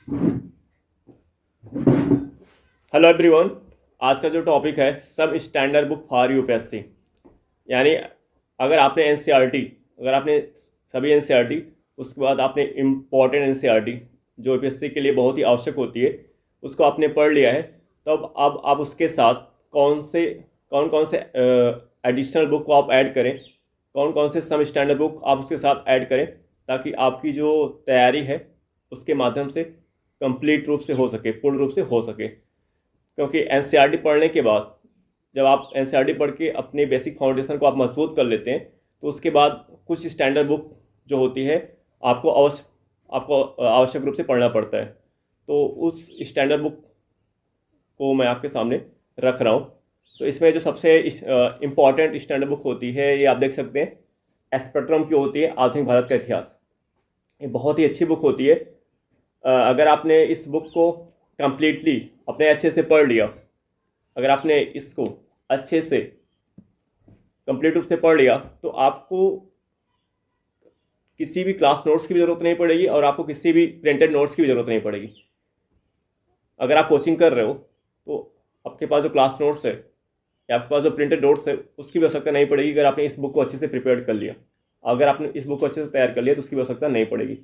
Hello everyone. आज का जो टॉपिक है सब स्टैंडर्ड बुक फॉर यूपीएससी। यानी अगर आपने एनसीईआरटी, अगर आपने सभी एनसीईआरटी, उसके बाद आपने इम्पॉर्टेंट एनसीईआरटी जो यूपीएससी के लिए बहुत ही आवश्यक होती है उसको आपने पढ़ लिया है, तब अब आप उसके साथ कौन कौन से एडिशनल बुक को आप ऐड करें, कौन कौन से सब स्टैंडर्ड बुक आप उसके साथ ऐड करें, ताकि आपकी जो तैयारी है उसके माध्यम से कंप्लीट रूप से हो सके, पूर्ण रूप से हो सके। क्योंकि एनसीईआरटी पढ़ने के बाद जब आप एनसीईआरटी पढ़ के अपने बेसिक फाउंडेशन को आप मजबूत कर लेते हैं, तो उसके बाद कुछ स्टैंडर्ड बुक जो होती है आपको आवश्यक रूप से पढ़ना पड़ता है। तो उस स्टैंडर्ड बुक को मैं आपके सामने रख रहा हूँ। तो इसमें जो सबसे इम्पॉर्टेंट स्टैंडर्ड बुक होती है, ये आप देख सकते हैं, एस्पेक्ट्रम की होती है, आधुनिक भारत का इतिहास। ये बहुत ही अच्छी बुक होती है। अगर आपने इस बुक को कंप्लीटली अपने अच्छे से पढ़ लिया, अगर आपने इसको अच्छे से कंप्लीट रूप से पढ़ लिया, तो आपको किसी भी क्लास नोट्स की भी ज़रूरत नहीं पड़ेगी और आपको किसी भी प्रिंटेड नोट्स की भी ज़रूरत नहीं पड़ेगी। अगर आप कोचिंग कर रहे हो तो आपके पास जो क्लास नोट्स है या आपके पास जो प्रिंटेड नोट्स है उसकी भी आवश्यकता नहीं पड़ेगी, अगर आपने इस बुक को अच्छे से प्रिपेयर कर लिया। अगर आपने इस बुक को अच्छे से तैयार कर लिया तो उसकी भी आवश्यकता नहीं पड़ेगी।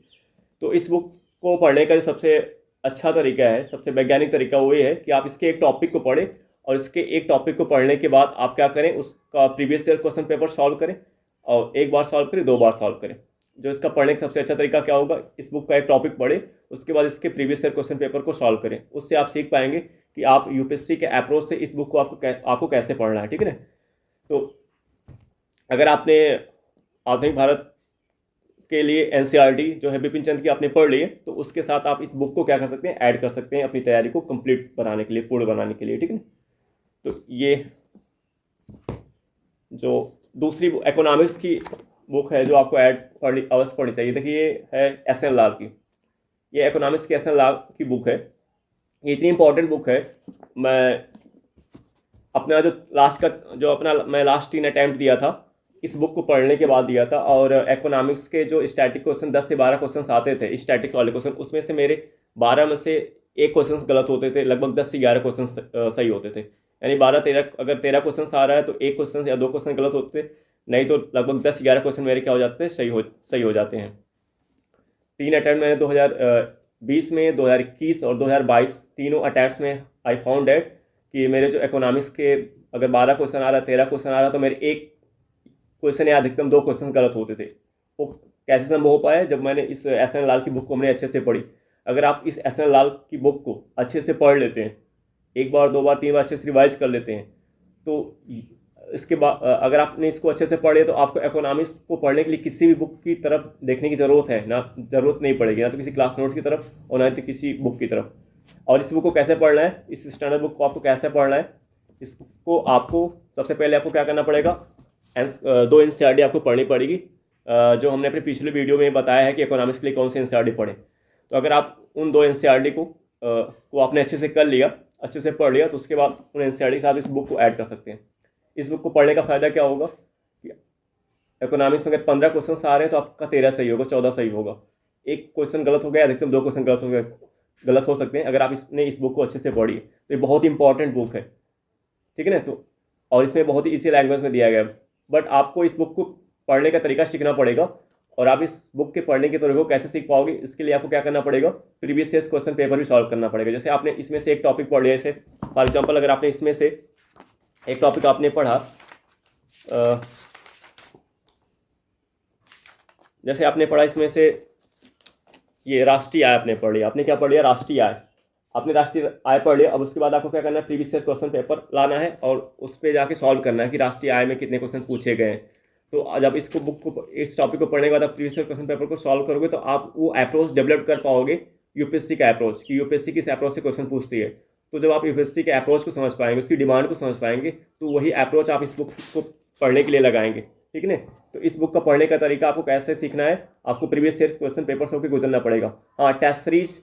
तो इस बुक को पढ़ने का जो सबसे अच्छा तरीका है, सबसे वैज्ञानिक तरीका वो ये है कि आप इसके एक टॉपिक को पढ़ें और इसके एक टॉपिक को पढ़ने के बाद आप क्या करें, उसका previous year question paper solve करें, और एक बार सॉल्व करें, दो बार सॉल्व करें। जो इसका पढ़ने का सबसे अच्छा तरीका क्या होगा, इस बुक का एक टॉपिक पढ़ें, उसके बाद इसके प्रीवियस ईयर क्वेश्चन पेपर को सॉल्व करें। उससे आप सीख पाएंगे कि आप यूपीएससी के अप्रोच से इस बुक को आपको कैसे पढ़ना है, ठीक है ना। तो अगर आपने आधुनिक भारत के लिए एनसीईआरटी जो है बिपिन चंद्र की आपने पढ़ ली है, तो उसके साथ आप इस बुक को क्या कर सकते हैं, ऐड कर सकते हैं अपनी तैयारी को कंप्लीट बनाने के लिए, पूर्ण बनाने के लिए, ठीक है ना। तो ये जो दूसरी इकोनॉमिक्स की बुक है जो आपको अवश्य पढ़नी चाहिए। देखिए, ये है एस एन लाल की, ये इकोनॉमिक्स की एस एन लाल की बुक है। ये इतनी इंपॉर्टेंट बुक है, मैं अपना जो लास्ट का जो अपना मैं लास्ट 3 अटैम्प्ट दिया था इस बुक को पढ़ने के बाद दिया था, और इकोनॉमिक्स के जो स्टैटिक क्वेश्चन 10 से 12 क्वेश्चन आते थे स्टैटिक वाले क्वेश्चन, उसमें से मेरे 12 में से एक क्वेश्चन गलत होते थे, लगभग 10 से 11 क्वेश्चन सही होते थे। यानी 12-13, अगर 13 क्वेश्चन आ रहा है तो एक क्वेश्चन या दो क्वेश्चन गलत होते थे, नहीं तो लगभग 10-11 क्वेश्चन मेरे क्या हो जाते हैं, सही हो जाते हैं। 3 अटैम्प्ट मैंने 2020 में, 2021 और 2022 तीनों अटैम्प्ट में आई फाउंड डेट कि मेरे जो इकोनॉमिक्स के अगर 12 क्वेश्चन आ रहा है, 13 क्वेश्चन आ रहा, तो मेरे एक क्वेश्चन या अधिकतम दो क्वेश्चन गलत होते थे। वो कैसे संभव हो पाया, जब मैंने इस एस एन लाल की बुक को मैंने अच्छे से पढ़ी। अगर आप इस एस एन लाल की बुक को अच्छे से पढ़ लेते हैं, एक बार, दो बार, तीन बार अच्छे से रिवाइज कर लेते हैं, तो इसके बाद अगर आपने इसको अच्छे से पढ़े तो आपको इकोनॉमिक्स को पढ़ने के लिए किसी भी बुक की तरफ देखने की ज़रूरत है ना, ज़रूरत नहीं पड़ेगी, ना तो किसी क्लास नोट्स की तरफ और ना तो किसी बुक की तरफ। और इस बुक को कैसे पढ़ना है, इस स्टैंडर्ड बुक को आपको कैसे पढ़ना है, इसको आपको सबसे पहले आपको क्या करना पड़ेगा, दो एनसीईआरटी आपको पढ़नी पड़ेगी, जो हमने अपने पिछले वीडियो में बताया है कि इकोनॉमिक्स के लिए कौन सी एनसीईआरटी पढ़ें। तो अगर आप उन दो एनसीईआरटी को आपने अच्छे से कर लिया, अच्छे से पढ़ लिया, तो उसके बाद उन एनसीईआरटी के साथ इस बुक को ऐड कर सकते हैं। इस बुक को पढ़ने का फ़ायदा क्या होगा कि इकोनॉमिक्स में अगर 15 क्वेश्चन आ रहे हैं तो आपका 13 सही होगा, 14 सही होगा। एक क्वेश्चन गलत हो गया, अधिकतम दो क्वेश्चन गलत हो सकते हैं अगर आप इस बुक को अच्छे से पढ़िए। तो ये बहुत ही इंपॉर्टेंट बुक है, ठीक है ना। तो और इसमें बहुत ही ईजी लैंग्वेज में दिया गया है, बट आपको इस बुक को पढ़ने का तरीका सीखना पड़ेगा। और आप इस बुक के पढ़ने के तरीके को कैसे सीख पाओगे, इसके लिए आपको क्या करना पड़ेगा, प्रीवियस ईयर क्वेश्चन पेपर भी सॉल्व करना पड़ेगा। जैसे आपने इसमें से एक टॉपिक पढ़ लिया, जैसे फॉर एग्जाम्पल अगर आपने इसमें से एक टॉपिक आपने पढ़ा, जैसे आपने पढ़ा इसमें से ये राष्ट्रीय आय आपने पढ़ लिया, आपने क्या पढ़ लिया, राष्ट्रीय आय। आपने राष्ट्रीय आय पढ़ लिया, अब उसके बाद आपको क्या करना है, प्रीवियस ईयर क्वेश्चन पेपर लाना है और उस पर जाके सॉल्व करना है कि राष्ट्रीय आय में कितने क्वेश्चन पूछे गए हैं। तो जब इसको बुक को, इस टॉपिक को पढ़ने के बाद आप प्रीवियस ईयर क्वेश्चन पेपर को सॉल्व करोगे तो आप वो अप्रोच डेवलप कर पाओगे यूपीएससी का अप्रोच, कि यूपीएससी किस अप्रोच से क्वेश्चन पूछती है। तो जब आप यूपीएससी के अप्रोच को समझ पाएंगे, उसकी डिमांड को समझ पाएंगे, तो वही अप्रोच आप इस बुक को पढ़ने के लिए लगाएंगे, ठीक है ना। तो इस बुक का पढ़ने का तरीका आपको कैसे सीखना है, आपको प्रीवियस ईयर क्वेश्चन पेपर से होकर गुजरना पड़ेगा। हाँ, टेस्ट सीरीज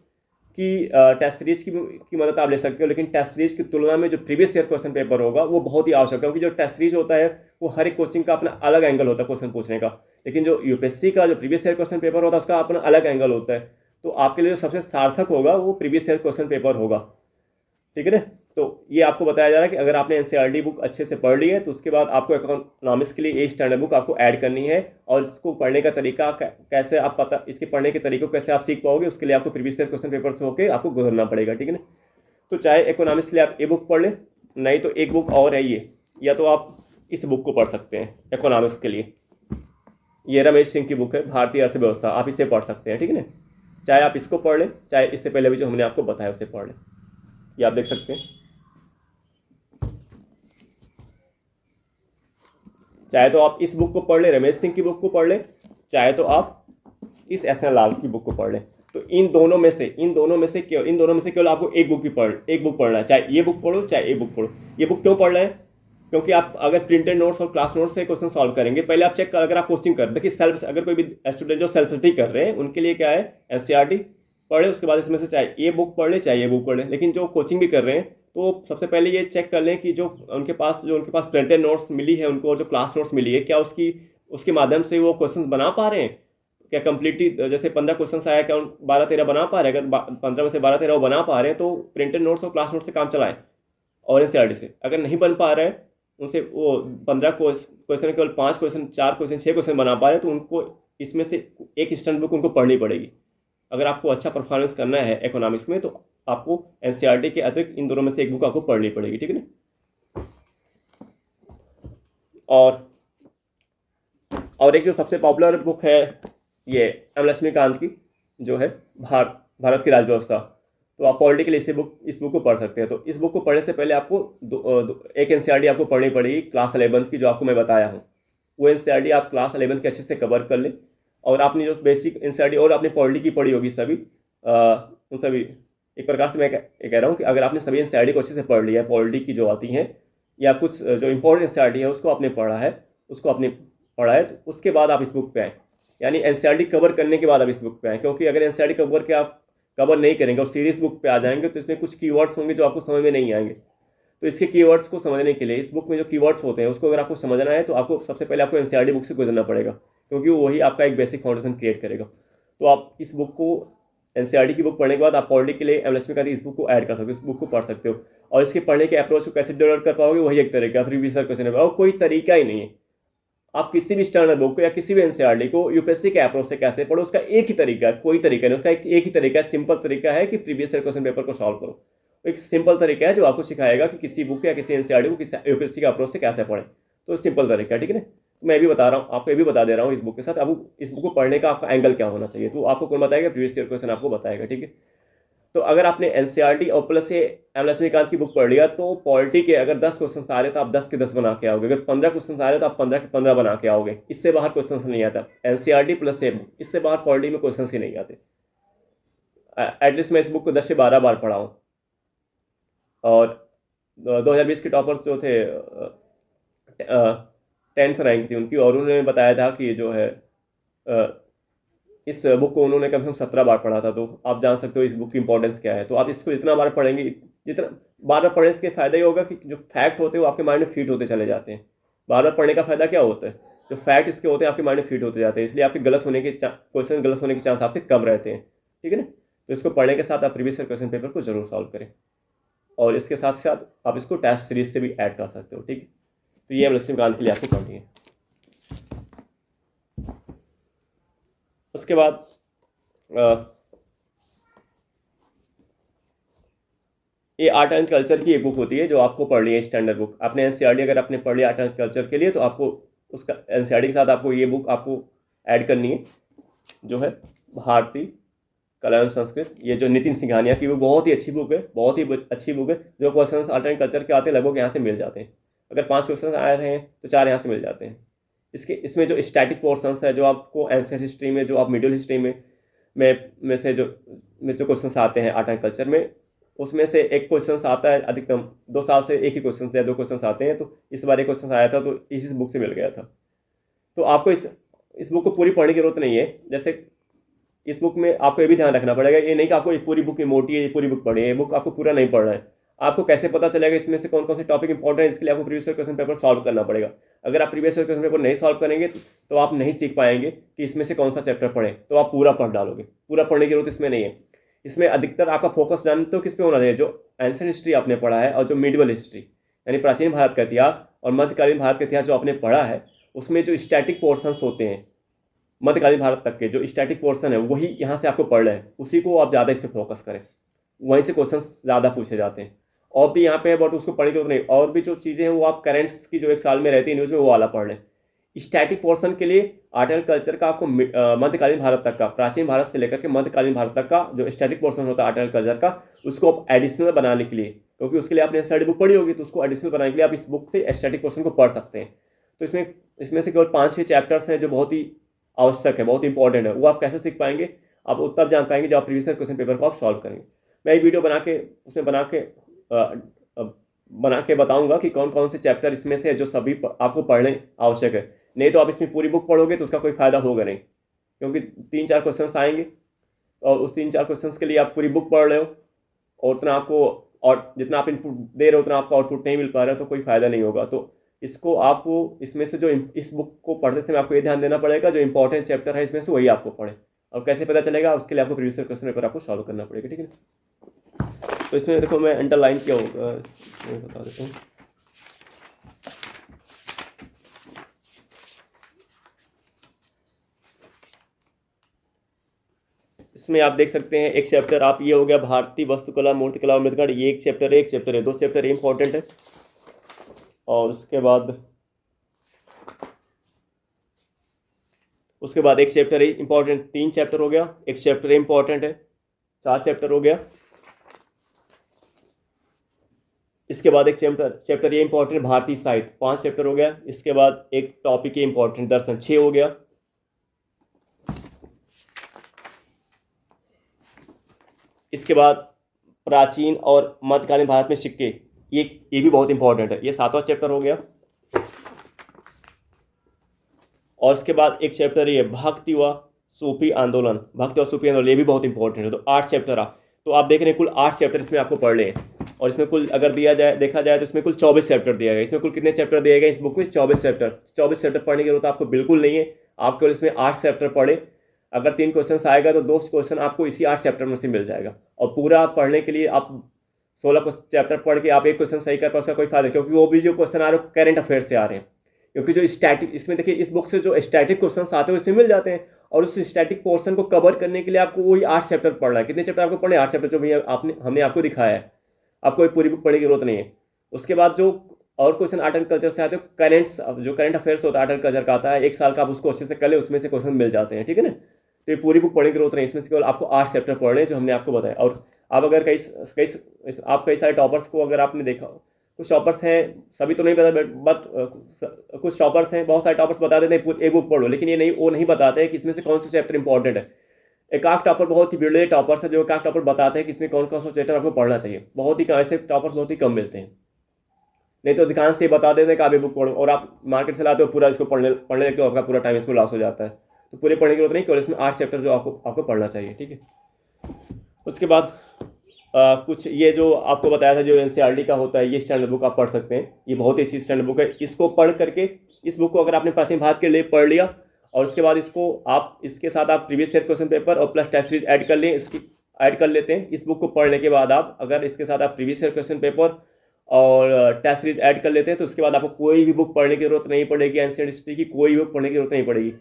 की मदद आप ले सकते हो, लेकिन टेस्ट सीरीज की तुलना में जो प्रीवियस ईयर क्वेश्चन पेपर होगा वो बहुत ही आवश्यक है, क्योंकि जो टेस्ट सीरीज होता है वो हर एक कोचिंग का अपना अलग एंगल होता है क्वेश्चन पूछने का, लेकिन जो यूपीएससी का जो प्रीवियस ईयर क्वेश्चन पेपर होता है उसका अपना अलग एंगल होता है। तो आपके लिए जो सबसे सार्थक होगा वो प्रीवियस ईयर क्वेश्चन पेपर होगा, ठीक है ना। तो ये आपको बताया जा रहा है कि अगर आपने एनसीईआरटी बुक अच्छे से पढ़ ली है तो उसके बाद आपको इकोनॉमिक्स के लिए 8 स्टैंडर्ड बुक आपको ऐड करनी है, और इसको पढ़ने का तरीका कैसे आप पता, इसके पढ़ने के तरीकों कैसे आप सीख पाओगे, उसके लिए आपको प्रीवियस ईयर क्वेश्चन पेपर से होकर आपको गुजरना पड़ेगा, ठीक है ना। तो चाहे इकोनॉमिक्स के लिए आप ये बुक पढ़ लें, नहीं तो एक बुक और है ये, या तो आप इस बुक को पढ़ सकते हैं इकोनॉमिक्स के लिए। ये रमेश सिंह की बुक है भारतीय अर्थव्यवस्था, आप इसे पढ़ सकते हैं, ठीक है ना। चाहे आप इसको पढ़ लें, चाहे इससे पहले भी जो हमने आपको बताया उसे पढ़ लें, ये आप देख सकते हैं। चाहे तो आप इस बुक को पढ़ लें, रमेश सिंह की बुक को पढ़ लें, चाहे तो आप इस एस.एन. लाल की बुक को पढ़ लें। तो इन दोनों में से केवल आपको एक बुक पढ़ना है। चाहे ये बुक पढ़ो, चाहे ये बुक पढ़ो। ये बुक क्यों पढ़ रहे हैं? क्योंकि आप अगर प्रिंटेड नोट्स और क्लास नोट्स से क्वेश्चन सॉल्व करेंगे, पहले आप चेक कर, अगर आप कोचिंग कर, देखिए अगर कोई भी स्टूडेंट जो सेल्फ स्टडी कर रहे हैं उनके लिए क्या है, एनसीईआरटी पढ़े, उसके बाद इसमें से चाहे ये बुक पढ़ ले, चाहे ये बुक पढ़ ले। लेकिन जो कोचिंग भी कर रहे हैं तो सबसे पहले ये चेक कर लें कि जो उनके पास प्रिंटेड नोट्स मिली है उनको, और जो क्लास नोट्स मिली है, क्या उसके माध्यम से वो क्वेश्चन बना पा रहे हैं, क्या कंप्लीटली, जैसे 15 क्वेश्चन आया, क्या 12-13 बना पा रहे हैं? अगर 15 में से 12-13 वो बना पा रहे हैं तो प्रिंटेड नोट्स और क्लास नोट्स से काम चलाएं, और एनसीईआरटी से। अगर नहीं बन पा रहे हैं उनसे, वो 15 क्वेश्चन केवल 5 क्वेश्चन, 4 क्वेश्चन, 6 क्वेश्चन बना पा रहे हैं, तो उनको इसमें से एक स्टैंडर्ड बुक उनको पढ़नी पड़ेगी। अगर आपको अच्छा परफॉर्मेंस करना है इकोनॉमिक्स में तो आपको एनसीईआरटी के अतिरिक्त इन दोनों में से एक बुक आपको पढ़नी पड़ेगी, ठीक है ना। और एक जो सबसे पॉपुलर बुक है ये एम लक्ष्मीकांत की, जो है भारत की राजव्यवस्था। तो आप पॉलिटिकल इस बुक को पढ़ सकते हैं। तो इस बुक को पढ़ने से पहले आपको एक एनसीईआरटी आपको पढ़नी पड़ेगी क्लास 11 की, जो आपको मैं बताया हूँ। वो एनसीईआरटी आप क्लास 11 के अच्छे से कवर कर लें, और आपने जो बेसिक एनसीईआरटी और आपने पॉलिटी की पढ़ी होगी सभी, उन सभी, एक प्रकार से मैं कह रहा हूँ कि अगर आपने सभी एनसीईआरटी को अच्छे से पढ़ लिया है, पॉलिटी की जो आती हैं या कुछ जो इंपॉर्टेंट एनसीईआरटी है उसको आपने पढ़ा है, तो उसके बाद आप इस बुक पे आएँ, यानी एनसीईआरटी कवर करने के बाद आप इस बुक पे आएँ। क्योंकि अगर एनसीईआरटी कवर नहीं करेंगे और सीरीज बुक पे आ जाएंगे तो इसमें कुछ कीवर्ड्स होंगे जो आपको समझ में नहीं आएंगे। तो इसके कीवर्ड्स को समझने के लिए, इस बुक में जो कीवर्ड्स होते हैं उसको अगर आपको समझना है तो आपको सबसे पहले आपको एनसीईआरटी बुक से गुजरना पड़ेगा, क्योंकि वही आपका एक बेसिक फाउंडेशन क्रिएट करेगा। तो आप इस बुक को, एनसीईआरटी की बुक पढ़ने के बाद आप पॉलिटी के लिए एम लक्ष्मीकांत इस बुक को ऐड कर सकते हो, इस बुक को पढ़ सकते हो। और इसके पढ़ने के अप्रोच को कैसे डेवलप कर पाओगे, वही एक तरीका प्रीवियस ईयर क्वेश्चन, और कोई तरीका ही नहीं है। आप किसी भी स्टैंडर्ड बुक को या किसी भी एनसीईआरटी को यूपीएससी के अप्रोच से कैसे पढ़ो, उसका एक ही तरीका है, कोई तरीका नहीं, उसका एक ही तरीका है, सिंपल तरीका है कि प्रीवियस ईयर क्वेश्चन पेपर को सॉल्व करो। एक सिंपल तरीका है जो आपको सिखाएगा कि किसी बुक या किसी एनसीईआरटी को किसी यूपीएससी के अप्रोच से कैसे पढ़ें। तो सिंपल तरीका है, ठीक है ना। तो मैं भी बता रहा हूँ आपको, ये भी बता दे रहा हूँ इस बुक के साथ। अब इस बुक को पढ़ने का आपका एंगल क्या होना चाहिए, तो आपको कौन बताएगा? प्रीवियस ईयर क्वेश्चन आपको बताएगा, ठीक है। तो अगर आपने एनसीईआरटी और प्लस से एम लक्ष्मीकांत की बुक पढ़ लिया तो पॉलिटी के अगर 10 क्वेश्चन आ रहे तो आप 10 के 10 बना के आओगे, अगर 15 क्वेश्चन आ रहे तो आप 15 के 15 बना के आओगे। इससे बाहर क्वेश्चन नहीं आता। एनसीईआरटी प्लस से बुक, इससे बाहर पॉलिटी में क्वेश्चन ही नहीं आते। एटलीस्ट मैं इस बुक को 10 से 12 बार पढ़ा हूँ। और 2020 के टॉपर्स जो थे, 10th रैंक थी उनकी, और उन्होंने बताया था कि जो है इस बुक को उन्होंने कम से कम 17 बार पढ़ा था। तो आप जान सकते हो इस बुक की इंपॉर्टेंस क्या है। तो आप इसको जितना बार पढ़ेंगे, जितना बार बार पढ़ने से फायदा ये होगा कि जो फैक्ट होते हैं वो आपके माइंड में फिट होते चले जाते हैं। बार बार पढ़ने का फायदा क्या होता है, जो फैक्ट इसके होते हैं आपके माइंड में फिट होते जाते हैं, इसलिए आपके क्वेश्चन गलत होने के चांस आपसे कम रहते हैं, ठीक है ना। तो इसको पढ़ने के साथ आप प्रीवियस ईयर क्वेश्चन पेपर को जरूर सॉल्व करें, और इसके साथ साथ आप इसको टेस्ट सीरीज से भी ऐड कर सकते हो, ठीक है। तो ये एम लक्ष्मीकांत के लिए आपको पढ़नी है। उसके बाद ये आर्ट एंड कल्चर की एक बुक होती है जो आपको पढ़नी है, स्टैंडर्ड बुक। आपने एनसीईआरटी अगर आपने पढ़ लिया आर्ट एंड कल्चर के लिए तो आपको उसका एनसीईआरटी के साथ आपको ये बुक आपको ऐड करनी है, जो है भारतीय कला एवं संस्कृत। ये जो नितिन सिंघानिया की वो बहुत ही अच्छी बुक है, बहुत ही अच्छी बुक है। जो क्वेश्चन आर्ट एंड कल्चर के आते हैं लगभग यहाँ से मिल जाते हैं। अगर 5 क्वेश्चन आ रहे हैं तो 4 यहाँ से मिल जाते हैं। इसमें जो स्टैटिक पोर्शंस है, जो आपको एंशिएंट हिस्ट्री में, जो आप मिडिल हिस्ट्री में से जो क्वेश्चन आते हैं आर्ट एंड कल्चर में, उसमें से एक क्वेश्चन आता है, अधिकतम 2 साल से एक ही क्वेश्चन या 2 क्वेश्चन आते हैं। तो इस बार एक क्वेश्चन आया था तो इसी बुक से मिल गया था। तो आपको इस बुक को पूरी पढ़ने की जरूरत नहीं है। जैसे इस बुक में आपको ये भी ध्यान रखना पड़ेगा, ये नहीं कि आपको ये पूरी बुक मोटी है, ये पूरी बुक पढ़ी है, ये बुक आपको पूरा नहीं पढ़ना है। आपको कैसे पता चलेगा इसमें से कौन कौन से टॉपिक इंपॉर्टेंट है? इसके लिए आपको previous year question paper solve करना पड़ेगा। अगर आप प्रीवियस ईयर क्वेश्चन पेपर नहीं सॉल्व करेंगे तो आप नहीं सीख पाएंगे कि इसमें से कौन सा चैप्टर पढ़ें। तो आप पूरा पढ़ डालोगे, पूरा पढ़ने की जरूरत इसमें नहीं है। इसमें अधिकतर आपका फोकस जानते हो किस पे होना चाहिए? जो एंशिएंट हिस्ट्री आपने पढ़ा है और जो मिडिवल हिस्ट्री यानी प्राचीन भारत का इतिहास और मध्यकालीन भारत का इतिहास जो आपने पढ़ा है, उसमें जो स्टैटिक पोर्शंस होते हैं मध्यकालीन भारत तक के जो स्टैटिक पोर्शन है वही यहाँ से आपको पढ़ रहे हैं, उसी को आप ज़्यादा इस पर फोकस करें। वहीं से क्वेश्चन ज़्यादा पूछे जाते हैं। और भी यहाँ पे है बट उसको पढ़ने की जरूरत नहीं। और भी जो चीज़ें हैं वो आप करेंट्स की जो एक साल में रहती है न्यूज़ में वो वाला पढ़ लें। स्टैटिक पोर्शन के लिए आर्ट एंड कल्चर का आपको मध्यकालीन भारत तक का, प्राचीन भारत से लेकर के मध्यकालीन भारत तक का जो स्टैटिक पोर्शन होता है आर्ट एंड कल्चर का, उसको आप एडिशनल बनाने के लिए, क्योंकि उसके लिए आपने स्टडी बुक पढ़ी होगी, तो उसको एडिशनल बनाने के लिए आप इस बुक से स्टैटिक पोर्शन को पढ़ सकते हैं। तो इसमें से केवल 5-6 चैप्टर्स हैं जो बहुत ही आवश्यक है, बहुत इंपॉर्टेंट है। वो आप कैसे सीख पाएंगे? आप तब जान पाएंगे जब आप प्रीवियस ईयर क्वेश्चन पेपर को आप सॉल्व करेंगे। मैं ये वीडियो बना के बताऊंगा कि कौन कौन से चैप्टर इसमें से है जो सभी आपको पढ़ने आवश्यक है। नहीं तो आप इसमें पूरी बुक पढ़ोगे तो उसका कोई फायदा होगा नहीं, क्योंकि 3-4 क्वेश्चन आएंगे और उस 3-4 क्वेश्चन के लिए आप पूरी बुक पढ़ रहे हो और उतना आपको, और जितना आप इनपुट दे रहे हो उतना आपको आउटपुट नहीं मिल पा रहा है, तो कोई फायदा नहीं होगा। तो इसको आपको इसमें से जो इस बुक को पढ़ते समय आपको ये ध्यान देना पड़ेगा जो इंपॉर्टेंट चैप्टर है इसमें से वही आपको पढ़े। और कैसे पता चलेगा? उसके लिए आपको प्रीवियस ईयर क्वेश्चन पेपर आपको सॉल्व करना पड़ेगा, ठीक है। तो इसमें देखो मैं अंडरलाइन किया होगा, मैं बता देता हूँ। इसमें आप देख सकते हैं एक चैप्टर आप ये हो गया भारतीय वास्तुकला, मूर्तिकला और मृदगढ़, ये एक चैप्टर है, 2 चैप्टर इंपॉर्टेंट है। और उसके बाद एक चैप्टर है इंपॉर्टेंट, 3 चैप्टर हो गया। एक चैप्टर इंपॉर्टेंट है, 4 चैप्टर हो गया। इसके बाद एक चैप्टर ये इंपॉर्टेंट भारतीय साहित्य, 5 चैप्टर हो गया। इसके बाद एक टॉपिक ये इंपॉर्टेंट दर्शन, 6 हो गया। इसके बाद प्राचीन और मध्यकालीन भारत में सिक्के, ये भी बहुत इंपॉर्टेंट है, ये 7वां चैप्टर हो गया। और इसके बाद एक चैप्टर ये भक्ति व सूफी आंदोलन, ये भी बहुत इंपॉर्टेंट है। तो 8 चैप्टर तो आप देख रहे हैं कुल 8 चैप्टर इसमें आपको पढ़ लें। और इसमें कुल अगर देखा जाए तो इसमें कुल 24 चैप्टर दिया गया। इसमें कुल कितने चैप्टर दिए गए इस बुक में? 24 चैप्टर। 24 चैप्टर पढ़ने की जरूरत आपको बिल्कुल नहीं है, आप केवल इसमें 8 चैप्टर पढ़े। अगर 3 क्वेश्चन आएगा तो 2 क्वेश्चन आपको इसी 8 चैप्टर में से मिल जाएगा। और पूरा पढ़ने के लिए आप 16 चैप्टर पढ़ के आप एक क्वेश्चन सही कर पाओ, उसका कोई फायदा नहीं, क्योंकि वो भी जो क्वेश्चन आ रहे हैं करेंट अफेयर से आ रहे हैं। क्योंकि जो स्टैटिक, इसमें देखिए इस बुक से जो स्टैटिक क्वेश्चन आते हैं इसमें मिल जाते हैं। और उस स्टैटिक पोर्शन को कवर करने के लिए आपको वही 8 चैप्टर पढ़ना है। कितने चैप्टर आपको पढ़ने? 8 चैप्टर, जो भैया हमने आपको दिखाया है। आपको एक पूरी बुक पढ़ने की जरूरत नहीं है। उसके बाद जो और क्वेश्चन आर्ट एंड कल्चर से आते हैं, जो करंट अफेयर्स होता है आर्ट एंड कल्चर का आता है, 1 साल का आप उसको अच्छे से कर ले, उसमें से क्वेश्चन मिल जाते हैं, ठीक है ना। तो ये पूरी बुक पढ़ने की जरूरत नहीं, इसमें से केवल आपको 8 चैप्टर पढ़ने जो हमने आपको बताया। और आप अगर कई सारे टॉपर्स को अगर आपने देखा, कुछ टॉपर्स हैं, सभी तो नहीं बता, बट कुछ टॉपर्स हैं, बहुत सारे टॉपर्स बता देते हैं एक बुक पढ़ो, लेकिन वो नहीं बताते हैं कि इसमें से कौन सा चैप्टर इंपॉर्टेंट है। एक आख टॉपर बहुत ही बिरले टॉपर्स है जो एक आख टॉपर बताते हैं कि इसमें कौन कौन सा चैप्टर आपको पढ़ना चाहिए। बहुत ही ऐसे टॉपर्स बहुत ही कम मिलते हैं। नहीं तो अधिकांश से बता देते हैं कि आप ये बुक पढ़ो, और आप मार्केट से लाते हो पूरा इसको पढ़ने लगते हो, आपका पूरा टाइम इसमें लॉस हो जाता है। तो पूरे पढ़ने की जरूरत नहीं, केवल इसमें 8 चैप्टर जो आपको पढ़ना चाहिए, ठीक है। उसके बाद कुछ ये जो आपको बताया था जो एनसीईआरटी का होता है, ये स्टैंडर्ड बुक आप पढ़ सकते हैं। ये बहुत ही अच्छी स्टैंडर्ड बुक है। इसको पढ़ करके, इस बुक को अगर आपने प्राचीन भारत के लिए पढ़ लिया और उसके बाद इसके साथ आप प्रीवियस ईयर क्वेश्चन पेपर और प्लस टेस्ट सीरीज ऐड कर लेते हैं। इस बुक को पढ़ने के बाद आप अगर इसके साथ आप प्रीवियस ईयर क्वेश्चन पेपर और टेस्ट सीरीज ऐड कर लेते हैं तो उसके बाद आपको कोई भी बुक पढ़ने की जरूरत नहीं पड़ेगी। एंशिएंट हिस्ट्री की कोई भी बुक पढ़ने की जरूरत नहीं पड़ेगी।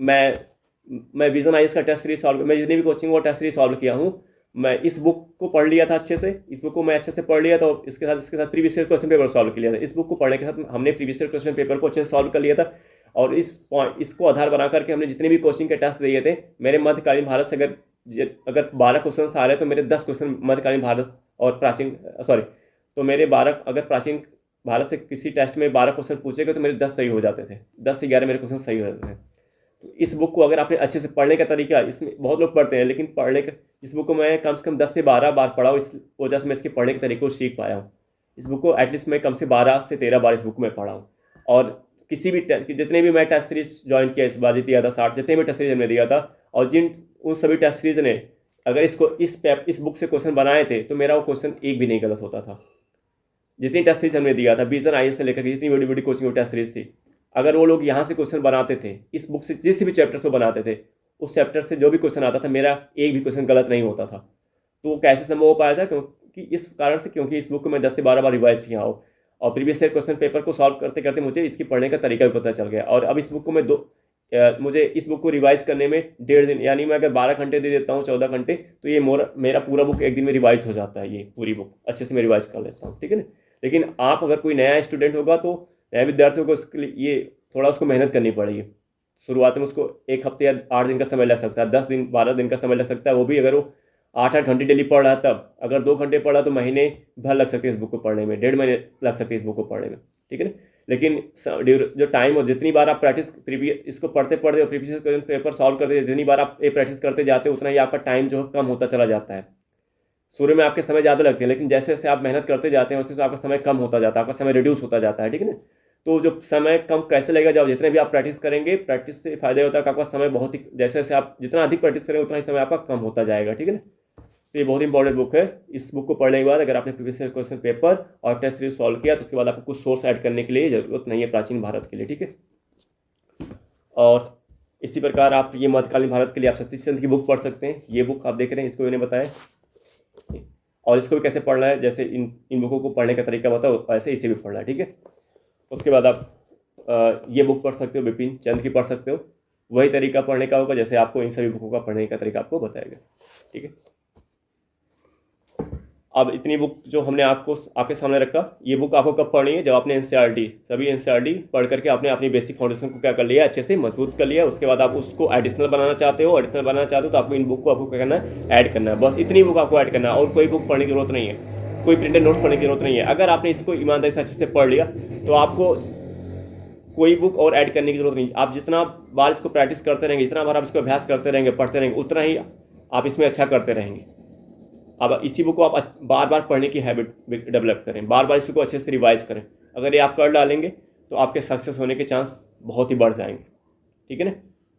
मैं विजन आईएएस का टेस्ट सीरीज सॉल्व, मैं जितनी भी कोचिंग और टेस्ट सीरीज सॉल्व किया हूँ, मैं इस बुक को पढ़ लिया था अच्छे से। इस बुक को मैं अच्छे से पढ़ लिया था, इसके साथ previous year question paper solve कर लिया था। इस बुक को पढ़ने के साथ हमने प्रीवियस ईयर क्वेश्चन पेपर को अच्छे से सॉल्व कर लिया था। और इसको आधार बना करके हमने जितने भी कोचिंग के टेस्ट दिए थे, मेरे मध्यकालीन भारत से अगर 12 क्वेश्चन आ रहे हैं तो मेरे 10 क्वेश्चन मध्यकालीन भारत और प्राचीन भारत से किसी टेस्ट में 12 क्वेश्चन पूछेगा तो मेरे 10 सही हो जाते थे, 10 से 11 मेरे क्वेश्चन सही हो जाते थे। तो इस बुक को अगर आपने अच्छे से पढ़ने का तरीका, इसमें बहुत लोग पढ़ते हैं लेकिन इस बुक को मैं कम से कम 10 से 12 बार पढ़ा हूँ। इस वजह से मैं इसके पढ़ने के तरीके को सीख पाया हूँ। इस बुक को एटलीस्ट मैं कम से 12 से 13 बार इस बुक में पढ़ा हूँ। और जितने भी मैं टेस्ट सीरीज ज्वाइन किया, इस बार दिया था 60, जितने भी टेस्ट सीरीज हमने दिया था, और उन सभी टेस्ट सीरीज ने अगर इस बुक से क्वेश्चन बनाए थे तो मेरा वो क्वेश्चन एक भी नहीं गलत होता था। जितनी टेस्ट सीरीज हमने दिया था विजन IAS से लेकर के जितनी बड़ी बड़ी कोचिंग टेस्ट सीरीज थी, अगर वो लोग यहाँ से क्वेश्चन बनाते थे, इस बुक से जिस भी चैप्टर से बनाते थे, उस चैप्टर से जो भी क्वेश्चन आता था मेरा एक भी क्वेश्चन गलत नहीं होता था। तो वो कैसे संभव हो पाया था? क्योंकि इस कारण से, क्योंकि इस बुक को मैं 10 से 12 बार रिवाइज किया हूँ और प्रीवियस ईयर क्वेश्चन पेपर को सॉल्व करते करते मुझे इसकी पढ़ने का तरीका भी पता चल गया। और अब इस बुक को मैं मुझे इस बुक को रिवाइज करने में 1.5 दिन, यानी मैं अगर 12 घंटे दे देता हूँ, 14 घंटे, तो ये मेरा पूरा बुक एक दिन में रिवाइज हो जाता है। ये पूरी बुक अच्छे से मैं रिवाइज कर लेता हूँ, ठीक है ना। लेकिन आप अगर कोई नया स्टूडेंट होगा, तो नया विद्यार्थी होगा, उसके लिए ये थोड़ा उसको मेहनत करनी पड़ेगी। शुरुआत में उसको 1 हफ्ते या 8 दिन का समय लग सकता है, 10 दिन 12 दिन का समय लग सकता है, वो भी अगर वो 8-8 घंटे डेली पढ़ रहा है तब। अगर 2 घंटे पढ़ा तो महीने भर लग सकते हैं इस बुक को पढ़ने में, 1.5 महीने लग सकते हैं इस बुक को पढ़ने में, ठीक है ना। लेकिन जो टाइम और जितनी बार आप इसको पढ़ते पढ़ते और प्रीवियस पेपर सॉल्व करते, जितनी बार आप ये प्रैक्टिस करते जाते हैं, उतना ही आपका टाइम जो है कम होता चला जाता है। शुरू में आपके समय ज़्यादा लगते हैं, लेकिन जैसे जैसे आप मेहनत करते जाते हैं, उससे आपका समय कम होता जाता है, आपका समय रिड्यूस होता जाता है, ठीक है ना। तो जो समय कम कैसे लगेगा? जब जितने भी आप प्रैक्टिस करेंगे, प्रैक्टिस से फायदा होता है कि आपका समय बहुत ही, जैसे जैसे आप जितना अधिक प्रैक्टिस करेंगे उतना ही समय आपका कम होता जाएगा, ठीक है ना। तो ये बहुत इंपॉर्टेंट बुक है। इस बुक को पढ़ने के बाद अगर आपने प्रीवियस ईयर क्वेश्चन पेपर और टेस्ट सीरीज सॉल्व किया, तो उसके बाद आपको कुछ सोर्स ऐड करने के लिए जरूरत नहीं है प्राचीन भारत के लिए, ठीक है। और इसी प्रकार आप ये मध्यकालीन भारत के लिए आप सतीश चंद्र की बुक पढ़ सकते हैं। ये बुक आप देख रहे हैं, इसको मैंने बताया, और इसको भी कैसे पढ़ना है, जैसे इन बुकों को पढ़ने का तरीका बताओ, वैसे इसे भी पढ़ना है, ठीक है। उसके बाद आप ये बुक पढ़ सकते हो, बिपिन चंद्र की पढ़ सकते हो। वही तरीका पढ़ने का होगा जैसे आपको इन सभी बुकों का पढ़ने का तरीका आपको बताएगा, ठीक है। अब इतनी बुक जो हमने आपके सामने रखा, ये बुक आपको कब पढ़नी है? जब आपने सभी एनसीईआरटी पढ़ करके आपने अपनी बेसिक फाउंडेशन को क्या कर लिया, अच्छे से मजबूत कर लिया। उसके बाद आप उसको एडिशनल बनाना चाहते हो, तो आपको इन बुक को आपको क्या करना है, ऐड करना है। बस इतनी बुक आपको ऐड करना है, और कोई बुक पढ़ने की जरूरत नहीं है, कोई प्रिंटेड नोट्स पढ़ने की जरूरत नहीं है। अगर आपने इसको ईमानदारी से अच्छे से पढ़ लिया, तो आपको कोई बुक और ऐड करने की जरूरत नहीं। आप जितना बार इसको प्रैक्टिस करते रहेंगे, जितना बार आप इसको अभ्यास करते रहेंगे, पढ़ते रहेंगे, उतना ही आप इसमें अच्छा करते रहेंगे। अब इसी बुक को आप बार बार पढ़ने की हैबिट डेवलप करें, बार बार इसको अच्छे से रिवाइज करें। अगर ये आप कर डालेंगे तो आपके सक्सेस होने के चांस बहुत ही बढ़ जाएंगे, ठीक है ना,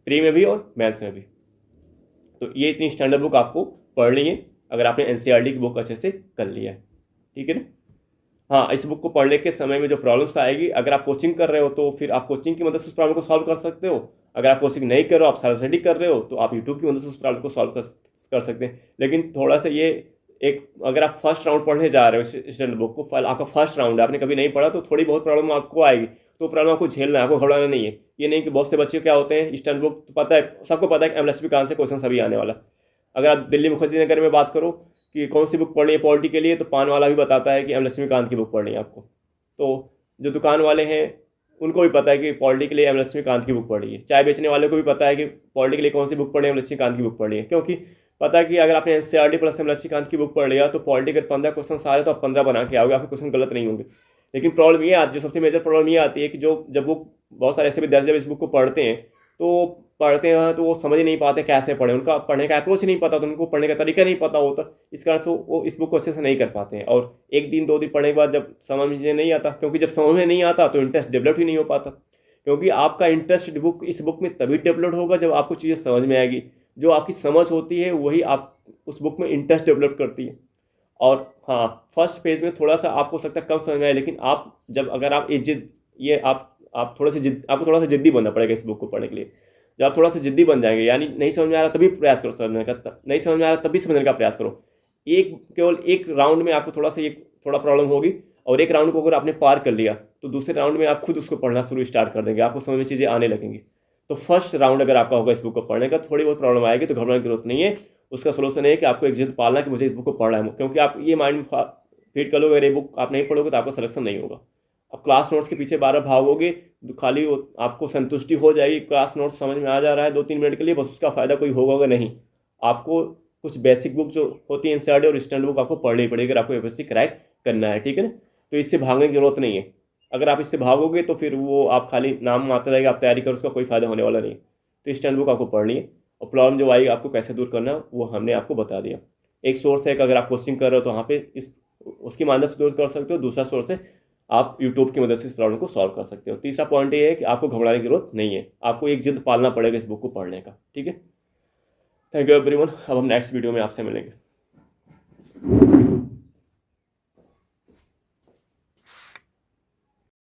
प्री में भी और मैथ्स में भी। तो ये इतनी स्टैंडर्ड बुक आपको पढ़नी है अगर आपने एनसीईआरटी की बुक अच्छे से कर लिया है, ठीक है ना। हाँ, इस बुक को पढ़ने के समय में जो प्रॉब्लम्स आएगी, अगर आप कोचिंग कर रहे हो तो फिर आप कोचिंग की मदद से उस प्रॉब्लम को सॉल्व कर सकते हो। अगर आप कोचिंग नहीं कर रहे हो, आप सेल्फ स्टडी कर रहे हो, तो आप यूट्यूब की मदद से उस प्रॉब्लम को सॉल्व कर सकते हैं। लेकिन थोड़ा सा ये अगर आप फर्स्ट राउंड पढ़ने जा रहे हो स्टैंडर्ड बुक को, आपका फर्स्ट राउंड है, आपने कभी नहीं पढ़ा, तो थोड़ी बहुत प्रॉब्लम आपको आएगी, तो प्रॉब्लम आपको झेलना है, आपको घबराना नहीं है। ये नहीं कि बहुत से बच्चे क्या होते हैं, स्टैंडर्ड बुक तो पता है, सबको पता है कि एमएसपी कहाँ से क्वेश्चन सभी आने वाला। अगर आप दिल्ली मुखर्जी नगर में बात करो कि कौन सी बुक पढ़नी है पॉलिटी के लिए, तो पान वाला भी बताता है कि लक्ष्मीकांत की बुक पढ़नी है आपको। तो जो दुकान वाले हैं उनको भी पता है कि पॉलिटी के लिए लक्ष्मीकांत की बुक पढ़ी है। चाय बेचने वाले को भी पता है कि पॉलिटी के लिए कौन सी बुक पढ़ी है, लक्ष्मीकांत की बुक पढ़ी है। क्योंकि पता है कि अगर आपने एनसीईआरटी प्लस लक्ष्मीकांत की बुक पढ़ लिया, तो पॉलिटी के 15 क्वेश्चन आ रहे तो आप 15 बना के आओगे, आपके क्वेश्चन गलत नहीं होंगे। लेकिन प्रॉब्लम ये आती है, सबसे मेजर प्रॉब्लम ये आती है कि जब बुक, बहुत सारे ऐसे विद्यार्थी जब इस बुक को पढ़ते हैं तो वो समझ नहीं पाते कैसे पढ़ें, उनका पढ़ने का अप्रोच ही नहीं पता, तो उनको पढ़ने का तरीका नहीं पता होता। इस कारण से वो इस बुक को अच्छे से नहीं कर पाते हैं। और 1 दिन 2 दिन पढ़ने के बाद जब समझ में नहीं आता, क्योंकि जब समझ में नहीं आता तो इंटरेस्ट डेवलप ही नहीं हो पाता। क्योंकि आपका इंटरेस्ट इस बुक में तभी डेवलप होगा जब आपको चीज़ें समझ में आएगी। जो आपकी समझ होती है वही आप उस बुक में इंटरेस्ट डेवलप करती है। और हाँ, फर्स्ट पेज में थोड़ा सा आपको सकता है कम समझ में आए, लेकिन अगर आप आप थोड़ा सा आपको थोड़ा सा जिद्दी बनना पड़ेगा इस बुक को पढ़ने के लिए। जब आप थोड़ा सा जिद्दी बन जाएंगे, यानी नहीं समझ में आ रहा तभी प्रयास करो समझने का, नहीं समझ में आ रहा तभी समझने का प्रयास करो। केवल एक राउंड में आपको थोड़ा प्रॉब्लम होगी, और एक राउंड को अगर आपने पार कर लिया तो दूसरे राउंड में आप खुद उसको पढ़ना स्टार्ट कर देंगे, आपको समझ में चीज़ें आने लगेंगी। तो फर्स्ट राउंड अगर आपका होगा इस बुक को पढ़ने का, थोड़ी बहुत प्रॉब्लम आएगी तो घबराने की जरूरत नहीं है। उसका सोल्यूशन है कि आपको एक जिद पालना कि मुझे इस बुक को पढ़ना है, क्योंकि आप ये माइंड में फीड कर लोगे अगर ये बुक आप नहीं पढ़ोगे तो आपका सिलेक्शन नहीं होगा। अब क्लास नोट्स के पीछे 12 भागोगे, खाली आपको संतुष्टि हो जाएगी, क्लास नोट्स समझ में आ जा रहा है 2-3 मिनट के लिए, बस उसका फ़ायदा कोई होगा नहीं। आपको कुछ बेसिक बुक जो होती है एनसीईआरटी और स्टैंडर्ड बुक आपको पढ़नी पड़ेगी अगर आपको यूपीएससी क्रैक करना है, ठीक है ना। तो इससे भागने की जरूरत नहीं है। अगर आप इससे भागोगे तो फिर वो आप खाली नाम मात्र रहेगा, आप तैयारी करो, उसका कोई फायदा होने वाला नहीं। तो स्टैंडर्ड बुक आपको पढ़नी है, और प्रॉब्लम जो आएगी आपको कैसे दूर करना वो हमने आपको बता दिया। एक सोर्स है कि अगर आप कोचिंग कर रहे हो तो वहाँ पे उसकी मदद से दूर कर सकते हो। दूसरा सोर्स है आप यूट्यूब की मदद से इस प्रॉब्लम को सॉल्व कर सकते हो। तीसरा पॉइंट ये है कि आपको घबराने की जरूरत नहीं है, आपको एक जिद पालना पड़ेगा इस बुक को पढ़ने का, ठीक है। Thank you everyone. अब हम नेक्स्ट वीडियो में आपसे मिलेंगे।